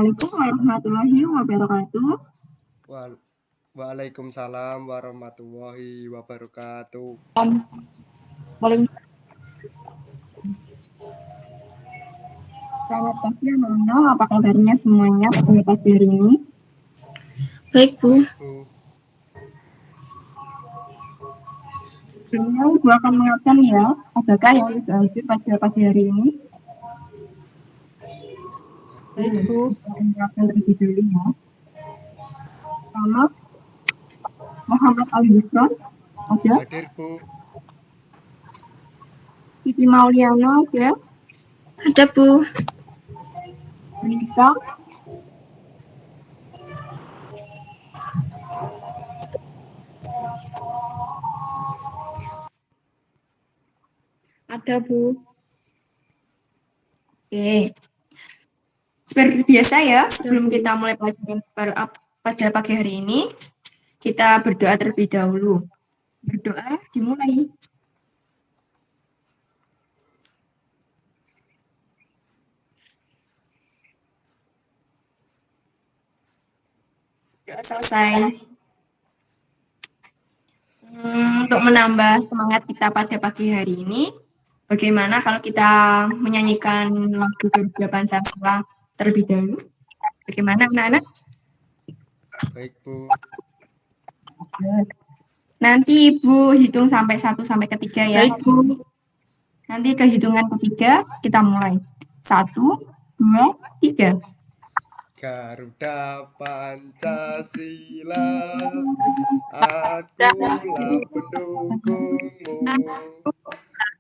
Assalamualaikum warahmatullahi wabarakatuh. Waalaikumsalam warahmatullahi wabarakatuh. Selamat pagi anak-anak, apa kabarnya semuanya pada pagi hari ini? Baik, Bu. Sebelumnya Ibu akan mengingatkan ya, adakah yang tidak hadir pada pagi hari ini? Baik, Bu, saya mengingatkan terlebih dahulu ya. Pertama, Muhammad Al-Husron, ada? Hadir, Bu. Siti Mauliana, ada? Ada, Bu. Rita, Ada, Bu. Oke. Seperti biasa ya, sebelum kita mulai pelajaran pada pagi hari ini, kita berdoa terlebih dahulu. Berdoa dimulai. Doa selesai. Untuk menambah semangat kita pada pagi hari ini, bagaimana kalau kita menyanyikan lagu Garuda Pancasila terlebih dahulu? Bagaimana anak-anak? Baik, Bu. Nanti Ibu hitung sampai 1 sampai 3 ya. Baik, Bu. Nanti ke hitungan ketiga kita mulai. 1, 2, 3. Garuda Pancasila, akulah pendukungmu.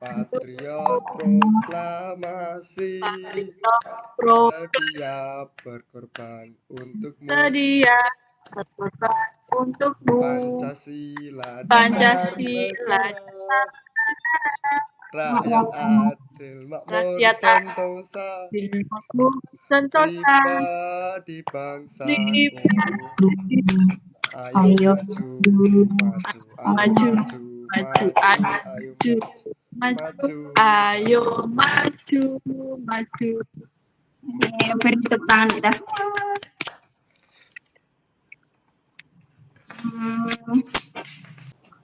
Patriot proklamasi, sedia berkorban untukmu. Sedia berkorban untukmu. Pancasila, Pancasila, rakyat adil, makmur, rakyat sentosa, sentosa, pribadi bangsamu. Ayo, maju, ayo maju. Beri tepuk tangan kita semua.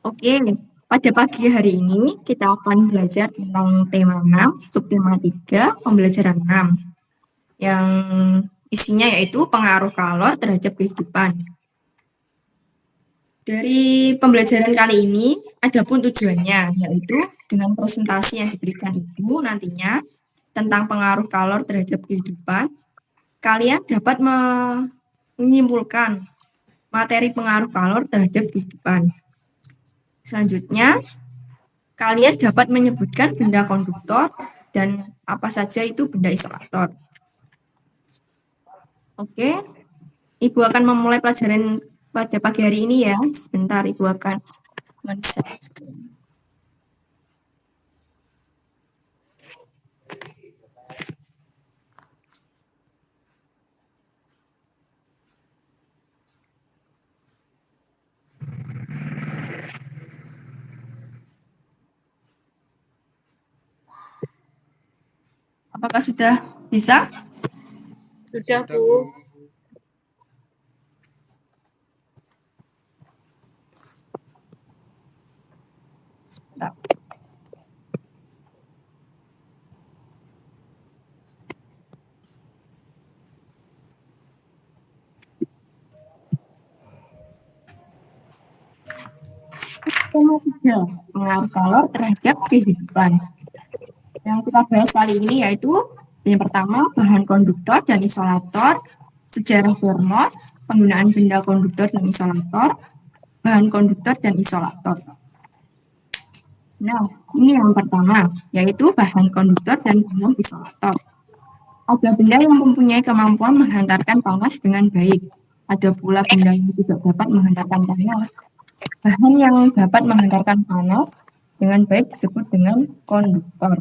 Oke, pada pagi hari ini kita akan belajar tentang tema 6, subtema 3, pembelajaran 6. Yang isinya yaitu pengaruh kalor terhadap kehidupan. Dari pembelajaran kali ini, ada pun tujuannya, yaitu dengan presentasi yang diberikan Ibu nantinya tentang pengaruh kalor terhadap kehidupan, kalian dapat menyimpulkan materi pengaruh kalor terhadap kehidupan. Selanjutnya, kalian dapat menyebutkan benda konduktor dan apa saja itu benda isolator. Oke, Ibu akan memulai pelajaran pada pagi hari ini ya. Sebentar, Ibu akan men-share screen. Apakah sudah bisa? Sudah, Bu. Tema 3, pengaruh kalor terhadap kehidupan. Yang kita bahas kali ini yaitu yang pertama, bahan konduktor dan isolator, sejarah Bernoulli, penggunaan benda konduktor dan isolator, bahan konduktor dan isolator. Nah, ini yang pertama, yaitu bahan konduktor dan bahan isolator. Ada benda yang mempunyai kemampuan menghantarkan panas dengan baik. Ada pula benda yang tidak dapat menghantarkan panas. Bahan yang dapat menghantarkan panas dengan baik disebut dengan konduktor.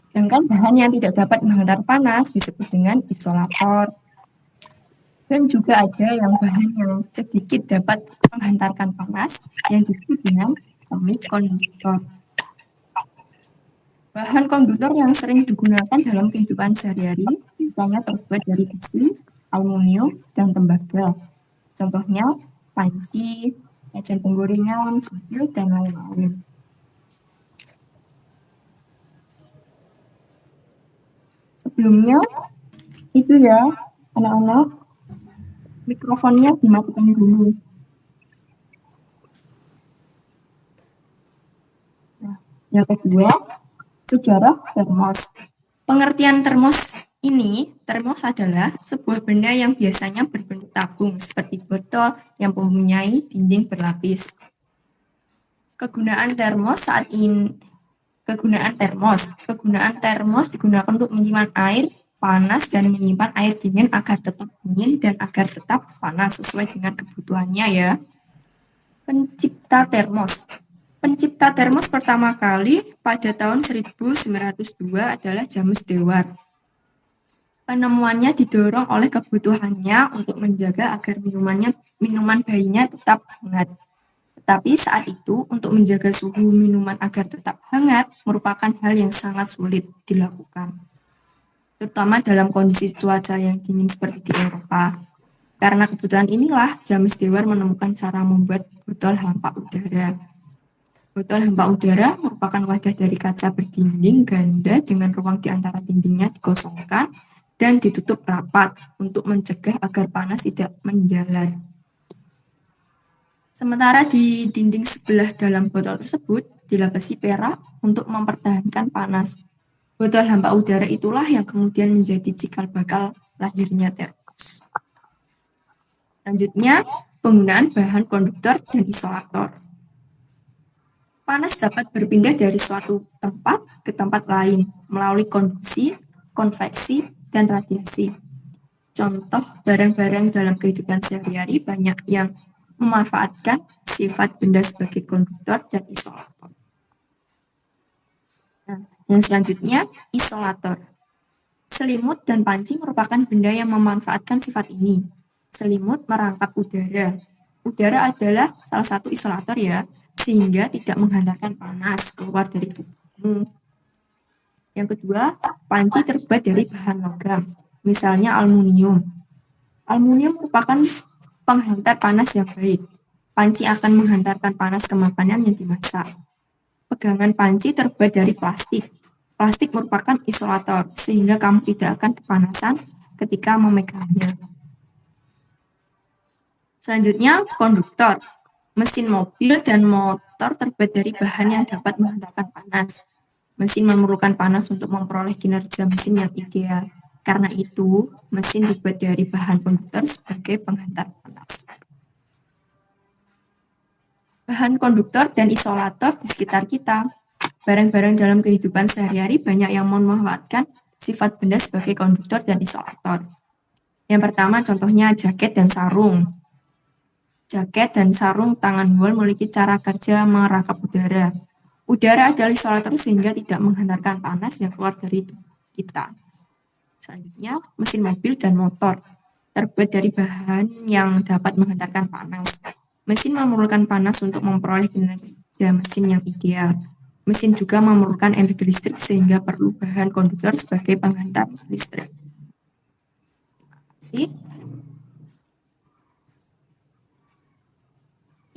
Sedangkan bahan yang tidak dapat menghantar panas disebut dengan isolator. Dan juga ada yang bahan yang sedikit dapat menghantarkan panas yang disebut dengan semikonduktor. Bahan konduktor yang sering digunakan dalam kehidupan sehari-hari biasanya terbuat dari besi, aluminium, dan tembaga. Contohnya panci, meja penggorengan, susu, dan lain-lain. Sebelumnya, itu ya, anak-anak, mikrofonnya dimatikan dulu. Nah, yang kedua, sejarah termos. Pengertian termos adalah sebuah benda yang biasanya berbentuk tabung seperti botol yang mempunyai dinding berlapis. Kegunaan termos digunakan untuk menyimpan air panas dan menyimpan air dingin agar tetap dingin dan agar tetap panas sesuai dengan kebutuhannya ya. Pencipta termos pertama kali pada tahun 1902 adalah James Dewar. Penemuannya didorong oleh kebutuhannya untuk menjaga agar minuman bayinya tetap hangat. Tetapi saat itu, untuk menjaga suhu minuman agar tetap hangat merupakan hal yang sangat sulit dilakukan, terutama dalam kondisi cuaca yang dingin seperti di Eropa. Karena kebutuhan inilah, James Dewar menemukan cara membuat botol hampa udara. Botol hampa udara merupakan wadah dari kaca berdinding ganda dengan ruang di antara dindingnya dikosongkan dan ditutup rapat untuk mencegah agar panas tidak menjalar. Sementara di dinding sebelah dalam botol tersebut dilapisi perak untuk mempertahankan panas. Botol hampa udara itulah yang kemudian menjadi cikal bakal lahirnya termos. Selanjutnya, penggunaan bahan konduktor dan isolator. Panas dapat berpindah dari suatu tempat ke tempat lain melalui konduksi, konveksi, dan radiasi. Contoh barang-barang dalam kehidupan sehari-hari banyak yang memanfaatkan sifat benda sebagai konduktor dan isolator. Nah, yang selanjutnya, isolator. Selimut dan panci merupakan benda yang memanfaatkan sifat ini. Selimut merangkap udara. Udara adalah salah satu isolator ya, sehingga tidak menghantarkan panas keluar dari tubuhmu. Yang kedua, panci terbuat dari bahan logam, misalnya aluminium. Aluminium merupakan penghantar panas yang baik. Panci akan menghantarkan panas ke makanan yang dimasak. Pegangan panci terbuat dari plastik. Plastik merupakan isolator, sehingga kamu tidak akan kepanasan ketika memegangnya. Selanjutnya, konduktor. Mesin mobil dan motor terbuat dari bahan yang dapat menghantarkan panas. Mesin memerlukan panas untuk memperoleh kinerja mesin yang ideal. Karena itu, mesin dibuat dari bahan konduktor sebagai penghantar panas. Bahan konduktor dan isolator di sekitar kita. Barang-barang dalam kehidupan sehari-hari banyak yang memanfaatkan sifat benda sebagai konduktor dan isolator. Yang pertama contohnya jaket dan sarung. Jaket dan sarung tangan wol memiliki cara kerja merangkap udara. Udara adalah isolator sehingga tidak menghantarkan panas yang keluar dari tubuh kita. Selanjutnya, mesin mobil dan motor terbuat dari bahan yang dapat menghantarkan panas. Mesin memerlukan panas untuk memperoleh kinerja mesin yang ideal. Mesin juga memerlukan energi listrik sehingga perlu bahan konduktor sebagai penghantar listrik. Terima kasih.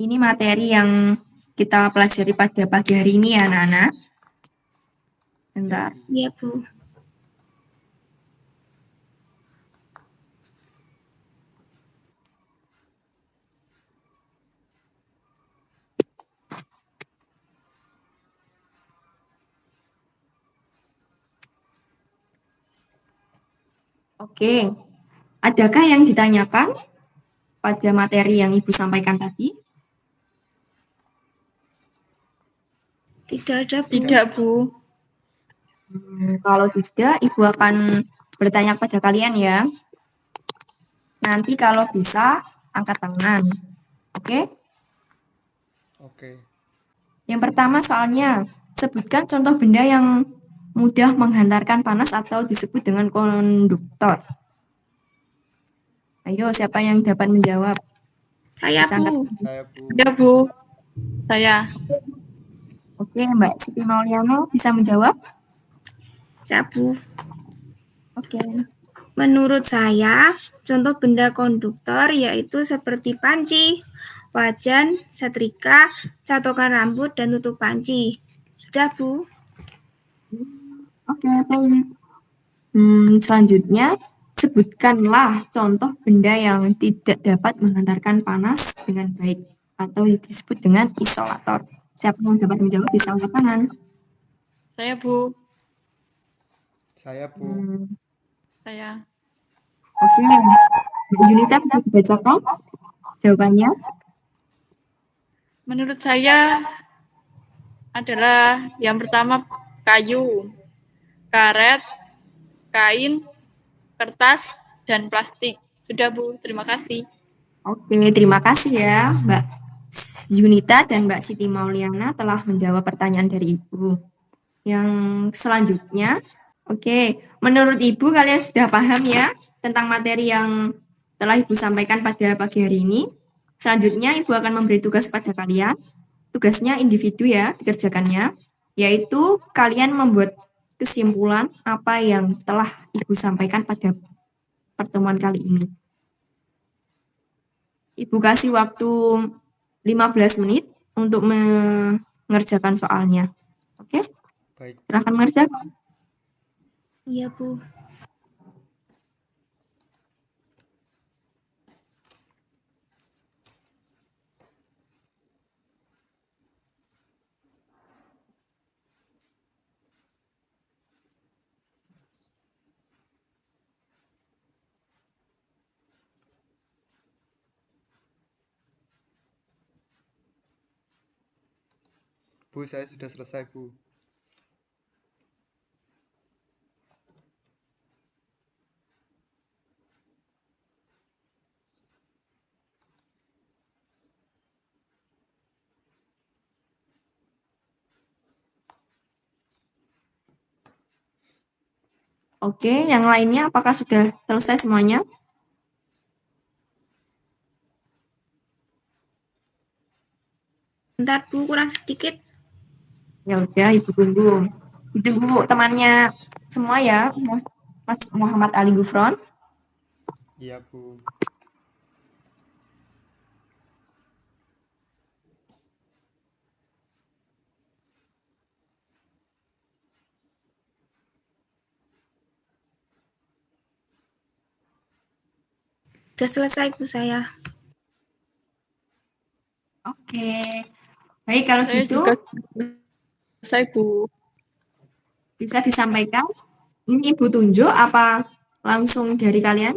Ini materi yang kita pelajari pada pagi hari ini ya, anak-anak. Bentar. Iya, Bu. Oke. Adakah yang ditanyakan pada materi yang Ibu sampaikan tadi? Tidak ada, Bu. Tidak, Bu. Kalau tidak, Ibu akan bertanya kepada kalian ya. Nanti kalau bisa, angkat tangan. Oke? Oke. Yang pertama soalnya, sebutkan contoh benda yang mudah menghantarkan panas atau disebut dengan konduktor. Ayo, siapa yang dapat menjawab? Saya, Bisa angkat Bu. tangan. Saya, Bu. Ya, Bu. Saya. Oke, Mbak Siti Mauliana bisa menjawab? Saya, Bu. Oke. Menurut saya, contoh benda konduktor yaitu seperti panci, wajan, setrika, catokan rambut, dan tutup panci. Sudah, Bu. Oke, baik. Selanjutnya, sebutkanlah contoh benda yang tidak dapat menghantarkan panas dengan baik atau disebut dengan isolator. Siapa yang dapat menjawab bisa angkat tangan. Saya, Bu. Saya, Bu. Saya. Oke, Bu Yunita bisa dibacakan jawabannya. Menurut saya adalah yang pertama kayu, karet, kain, kertas, dan plastik. Sudah, Bu. Terima kasih. Oke, terima kasih ya Mbak Yunita dan Mbak Siti Mauliana telah menjawab pertanyaan dari Ibu. Yang selanjutnya, oke, menurut Ibu kalian sudah paham ya tentang materi yang telah Ibu sampaikan pada pagi hari ini. Selanjutnya Ibu akan memberi tugas pada kalian. Tugasnya individu ya, dikerjakannya, yaitu kalian membuat kesimpulan apa yang telah Ibu sampaikan pada pertemuan kali ini. Ibu kasih waktu 15 menit untuk mengerjakan soalnya. Oke? Baik. Silakan mengerjakan. Iya, Bu. Bu, saya sudah selesai, Bu. Oke, yang lainnya apakah sudah selesai semuanya? Bentar, Bu, kurang sedikit. Ya udah, Ibu tunggu. Ditunggu temannya semua ya, Mas Muhammad Ali Gufron. Iya, Bu. Sudah selesai, Bu, saya. Oke. Baik, kalau Saya gitu juga selesai, Bu. bisa disampaikan. Ini Ibu tunjuk apa langsung dari kalian?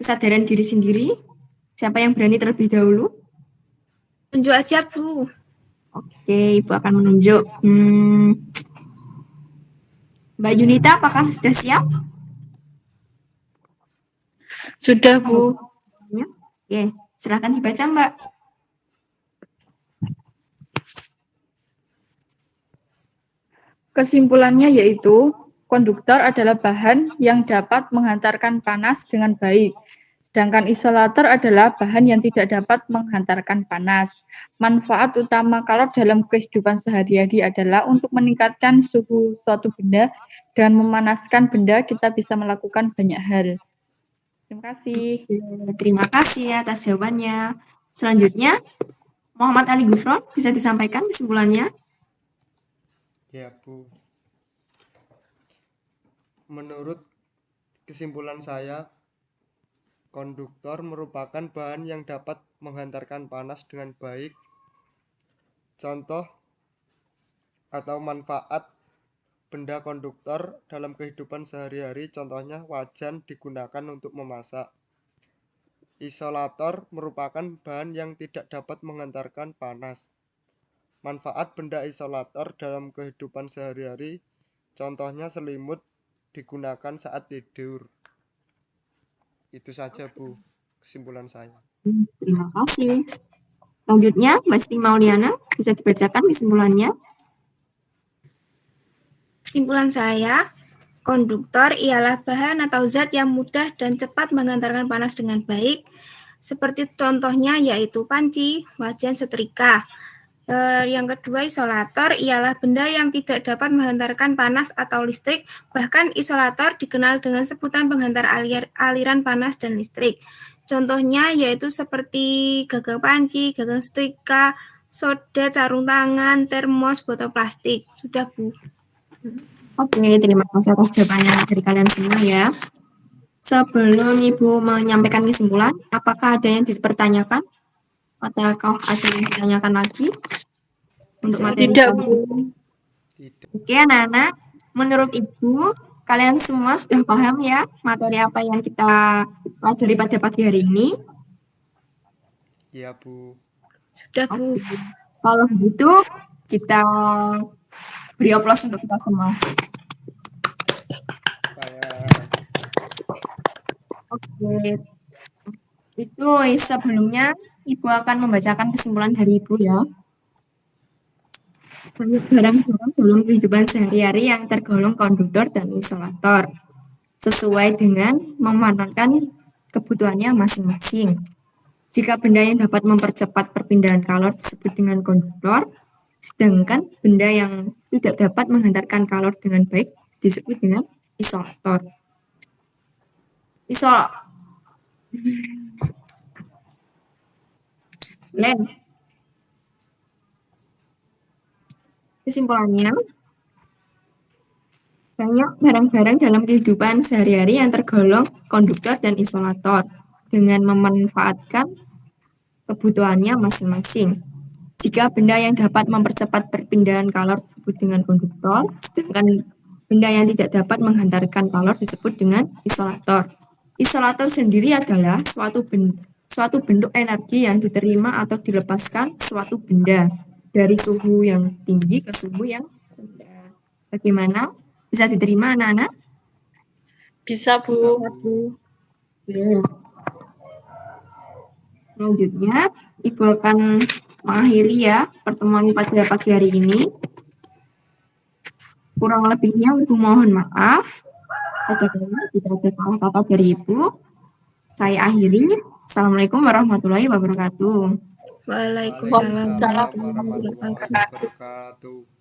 Kesadaran diri sendiri? Siapa yang berani terlebih dahulu? Tunjuk aja, Bu. Oke, Ibu akan menunjuk. Mbak Yunita, apakah sudah siap? Sudah, Bu. Oke, silakan dibaca, Mbak. Kesimpulannya yaitu, konduktor adalah bahan yang dapat menghantarkan panas dengan baik, sedangkan isolator adalah bahan yang tidak dapat menghantarkan panas. Manfaat utama kalor dalam kehidupan sehari-hari adalah untuk meningkatkan suhu suatu benda dan memanaskan benda, kita bisa melakukan banyak hal. Terima kasih. Terima kasih atas jawabannya. Selanjutnya, Muhammad Ali Gufron, bisa disampaikan kesimpulannya? Ya, Bu. Menurut kesimpulan saya, konduktor merupakan bahan yang dapat menghantarkan panas dengan baik. Contoh atau manfaat benda konduktor dalam kehidupan sehari-hari, contohnya wajan digunakan untuk memasak. Isolator merupakan bahan yang tidak dapat menghantarkan panas. Manfaat benda isolator dalam kehidupan sehari-hari, contohnya selimut digunakan saat tidur. Itu saja, Bu, kesimpulan saya. Terima kasih. Selanjutnya, Mbak Siti Mauliana, bisa dibacakan kesimpulannya? Kesimpulan saya, konduktor ialah bahan atau zat yang mudah dan cepat mengantarkan panas dengan baik, seperti contohnya yaitu panci, wajan, setrika. Yang kedua, isolator ialah benda yang tidak dapat menghantarkan panas atau listrik. Bahkan isolator dikenal dengan sebutan penghantar aliran panas dan listrik. Contohnya yaitu seperti gagang panci, gagang setrika, soda, sarung tangan, termos, botol plastik. Sudah, Bu. Oke, terima kasih atas jawabannya dari kalian semua ya. Sebelum Ibu menyampaikan kesimpulan, apakah ada yang dipertanyakan? Ataukah ada yang ditanyakan lagi? Untuk materi Tidak, kali Bu. ini? Tidak. Oke, anak-anak, menurut Ibu, kalian semua sudah paham ya materi apa yang kita pelajari pada pagi hari ini? Ya, Bu. Sudah, Bu. Oke. Kalau begitu, kita beri aplaus untuk kita semua. Oke. Itu sebelumnya Ibu akan membacakan kesimpulan dari Ibu ya. Banyak barang-barang dalam kehidupan sehari-hari yang tergolong konduktor dan isolator, sesuai dengan memanfaatkan kebutuhannya masing-masing. Jika benda yang dapat mempercepat perpindahan kalor disebut dengan konduktor, sedangkan benda yang tidak dapat menghantarkan kalor dengan baik disebut dengan isolator. Kesimpulannya, banyak barang-barang dalam kehidupan sehari-hari yang tergolong konduktor dan isolator dengan memanfaatkan kebutuhannya masing-masing. Jika benda yang dapat mempercepat perpindahan kalor disebut dengan konduktor, sedangkan benda yang tidak dapat menghantarkan kalor disebut dengan isolator. Isolator sendiri adalah suatu bentuk energi yang diterima atau dilepaskan suatu benda dari suhu yang tinggi ke suhu yang rendah. Bagaimana? Bisa diterima anak-anak? Bisa, Bu. Bisa, Bu. Selanjutnya, Ibu akan mengakhiri ya pertemuan pada pagi hari ini. Kurang lebihnya Ibu mohon maaf. Tidak ada salah kata dari Ibu. Saya akhiri. Assalamualaikum warahmatullahi wabarakatuh. Waalaikumsalam Waalaikumsalam warahmatullahi wabarakatuh.